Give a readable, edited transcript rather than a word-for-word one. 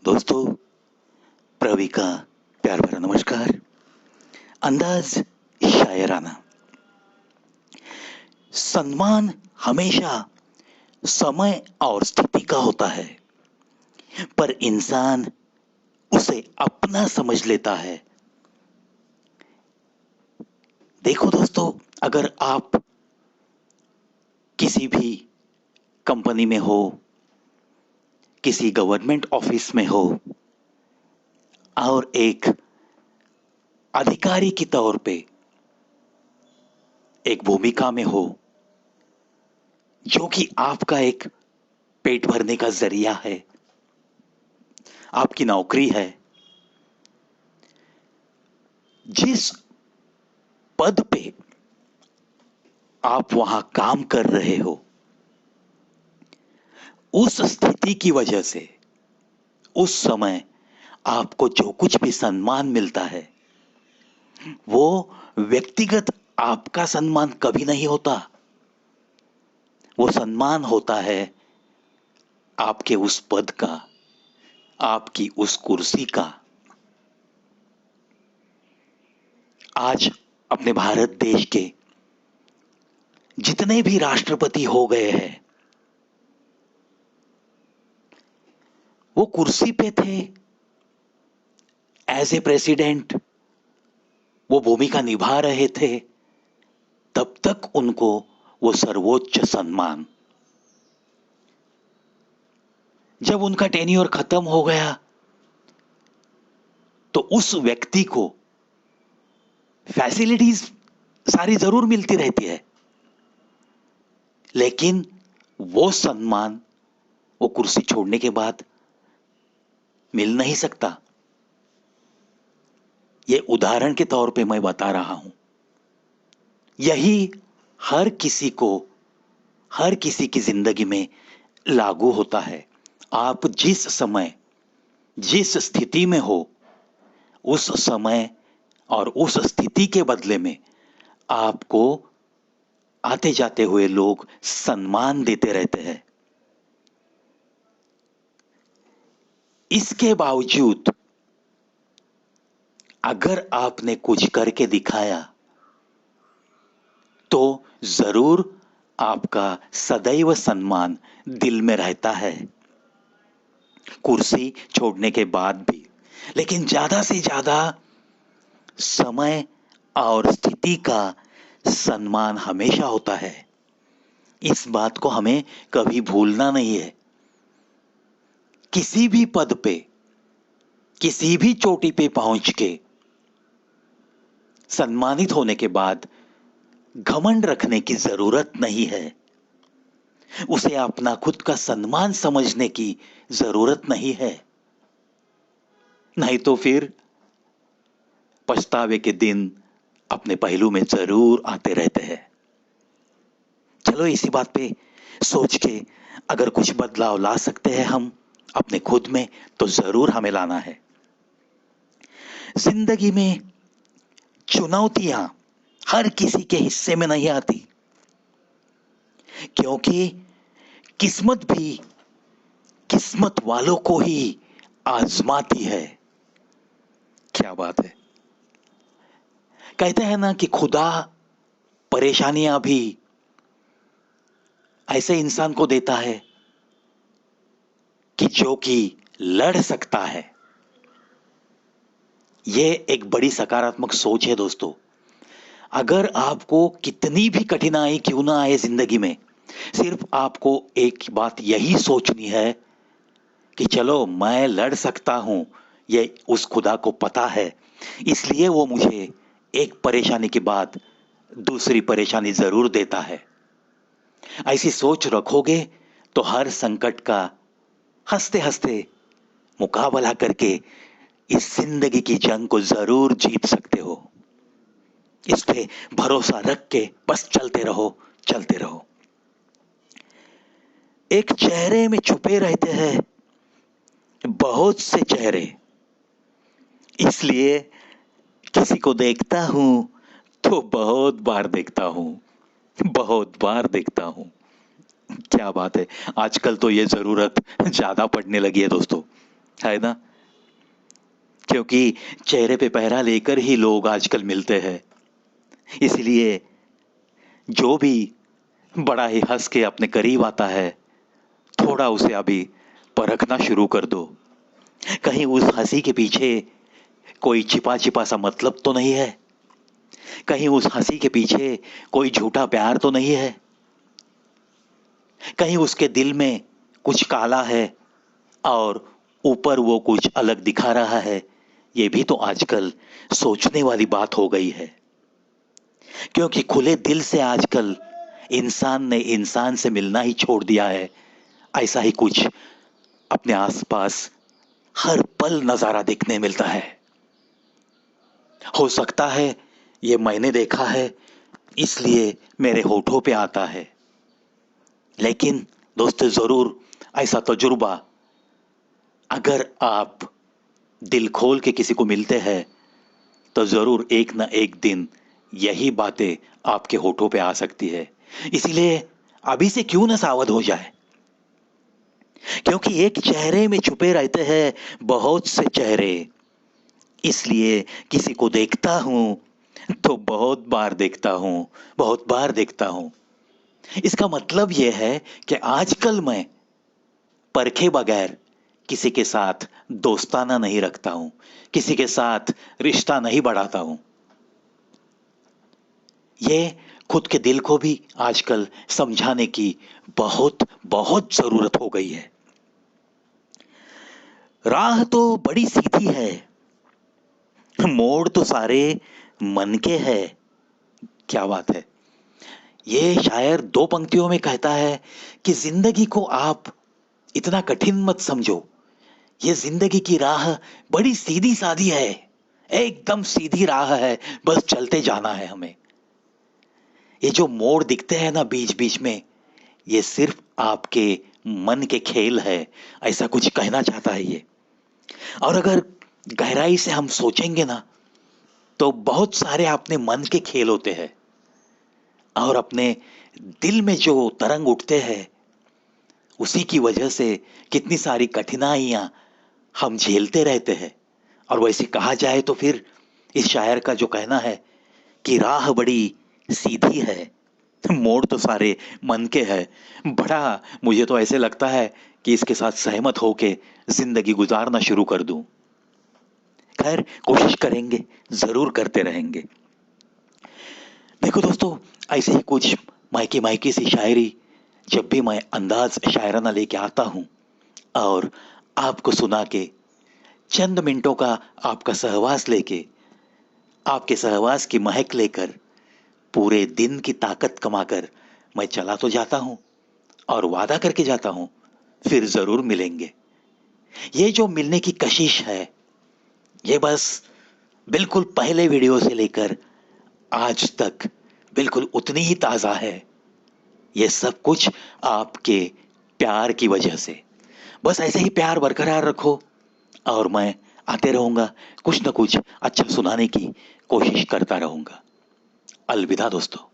दोस्तों, प्रवी का प्यार भरा नमस्कार। अंदाज शायराना। सम्मान हमेशा समय और स्थिति का होता है, पर इंसान उसे अपना समझ लेता है। देखो दोस्तों, अगर आप किसी भी कंपनी में हो, किसी गवर्नमेंट ऑफिस में हो और एक अधिकारी के तौर पे एक भूमिका में हो, जो कि आपका एक पेट भरने का जरिया है, आपकी नौकरी है, जिस पद पे आप वहां काम कर रहे हो, उस स्थिति की वजह से उस समय आपको जो कुछ भी सम्मान मिलता है, वो व्यक्तिगत आपका सम्मान कभी नहीं होता। वो सम्मान होता है आपके उस पद का, आपकी उस कुर्सी का। आज अपने भारत देश के जितने भी राष्ट्रपति हो गए हैं, वो कुर्सी पे थे एज ए प्रेसिडेंट, वो भूमिका निभा रहे थे तब तक उनको वो सर्वोच्च सम्मान। जब उनका टेन्योर खत्म हो गया तो उस व्यक्ति को फैसिलिटीज सारी जरूर मिलती रहती है, लेकिन वो सम्मान वो कुर्सी छोड़ने के बाद मिल नहीं सकता। ये उदाहरण के तौर पे मैं बता रहा हूं। यही हर किसी को, हर किसी की जिंदगी में लागू होता है। आप जिस समय, जिस स्थिति में हो, उस समय और उस स्थिति के बदले में आपको आते जाते हुए लोग सम्मान देते रहते हैं। इसके बावजूद अगर आपने कुछ करके दिखाया तो जरूर आपका सदैव सम्मान दिल में रहता है, कुर्सी छोड़ने के बाद भी। लेकिन ज्यादा से ज्यादा समय और स्थिति का सम्मान हमेशा होता है। इस बात को हमें कभी भूलना नहीं है। किसी भी पद पे, किसी भी चोटी पे पहुंच के सम्मानित होने के बाद घमंड रखने की जरूरत नहीं है। उसे अपना खुद का सम्मान समझने की जरूरत नहीं है। नहीं तो फिर पछतावे के दिन अपने पहलू में जरूर आते रहते हैं। चलो इसी बात पे सोच के अगर कुछ बदलाव ला सकते हैं हम अपने खुद में, तो जरूर हमें लाना है। जिंदगी में चुनौतियां हर किसी के हिस्से में नहीं आती, क्योंकि किस्मत भी किस्मत वालों को ही आजमाती है। क्या बात है। कहते हैं ना कि खुदा परेशानियां भी ऐसे इंसान को देता है जो कि लड़ सकता है। यह एक बड़ी सकारात्मक सोच है दोस्तों। अगर आपको कितनी भी कठिनाई क्यों ना आए जिंदगी में, सिर्फ आपको एक बात यही सोचनी है कि चलो मैं लड़ सकता हूं। ये उस खुदा को पता है, इसलिए वो मुझे एक परेशानी के बाद दूसरी परेशानी जरूर देता है। ऐसी सोच रखोगे तो हर संकट का हंसते हंसते मुकाबला करके इस जिंदगी की जंग को जरूर जीत सकते हो। इस पे भरोसा रख के बस चलते रहो, चलते रहो। एक चेहरे में छुपे रहते हैं बहुत से चेहरे, इसलिए किसी को देखता हूं तो बहुत बार देखता हूं, बहुत बार देखता हूं। क्या बात है। आजकल तो ये जरूरत ज्यादा पड़ने लगी है दोस्तों। है ना? क्योंकि चेहरे पे पहरा लेकर ही लोग आजकल मिलते हैं। इसलिए जो भी बड़ा ही हंस के अपने करीब आता है, थोड़ा उसे अभी परखना शुरू कर दो। कहीं उस हंसी के पीछे कोई छिपा छिपा सा मतलब तो नहीं है? कहीं उस हंसी के पीछे कोई झूठा प्यार तो नहीं है? कहीं उसके दिल में कुछ काला है और ऊपर वो कुछ अलग दिखा रहा है? ये भी तो आजकल सोचने वाली बात हो गई है। क्योंकि खुले दिल से आजकल इंसान ने इंसान से मिलना ही छोड़ दिया है। ऐसा ही कुछ अपने आसपास हर पल नजारा देखने मिलता है। हो सकता है ये मैंने देखा है, इसलिए मेरे होठों पे आता है। लेकिन दोस्तों, जरूर ऐसा तजुर्बा अगर आप दिल खोल के किसी को मिलते हैं, तो जरूर एक ना एक दिन यही बातें आपके होठों पे आ सकती है। इसीलिए अभी से क्यों ना सावध हो जाए। क्योंकि एक चेहरे में छुपे रहते हैं बहुत से चेहरे। इसलिए किसी को देखता हूं तो बहुत बार देखता हूं, बहुत बार देखता हूं। इसका मतलब यह है कि आजकल मैं परखे बगैर किसी के साथ दोस्ताना नहीं रखता हूं, किसी के साथ रिश्ता नहीं बढ़ाता हूं। ये खुद के दिल को भी आजकल समझाने की बहुत बहुत जरूरत हो गई है। राह तो बड़ी सीधी है, मोड़ तो सारे मन के है। क्या बात है! ये शायर दो पंक्तियों में कहता है कि जिंदगी को आप इतना कठिन मत समझो। ये जिंदगी की राह बड़ी सीधी सादी है, एकदम सीधी राह है, बस चलते जाना है हमें। ये जो मोड़ दिखते हैं ना बीच बीच में, ये सिर्फ आपके मन के खेल है, ऐसा कुछ कहना चाहता है ये। और अगर गहराई से हम सोचेंगे ना, तो बहुत सारे अपने मन के खेल होते हैं। और अपने दिल में जो तरंग उठते हैं, उसी की वजह से कितनी सारी कठिनाइयां हम झेलते रहते हैं। और वैसे कहा जाए तो फिर इस शायर का जो कहना है कि राह बड़ी सीधी है, मोड़ तो सारे मन के है, बड़ा मुझे तो ऐसे लगता है कि इसके साथ सहमत होके जिंदगी गुजारना शुरू कर दूं। खैर, कोशिश करेंगे, जरूर करते रहेंगे। देखो दोस्तों, ऐसे ही कुछ मायके मायके सी शायरी जब भी मैं अंदाज शायराना लेके आता हूं और आपको सुना के चंद मिनटों का आपका सहवास लेके, आपके सहवास की महक लेकर, पूरे दिन की ताकत कमाकर मैं चला तो जाता हूं और वादा करके जाता हूं, फिर जरूर मिलेंगे। ये जो मिलने की कशिश है, ये बस बिल्कुल पहले वीडियो से लेकर आज तक बिल्कुल उतनी ही ताजा है। ये सब कुछ आपके प्यार की वजह से। बस ऐसे ही प्यार बरकरार रखो और मैं आते रहूंगा, कुछ ना कुछ अच्छा सुनाने की कोशिश करता रहूंगा। अलविदा दोस्तों।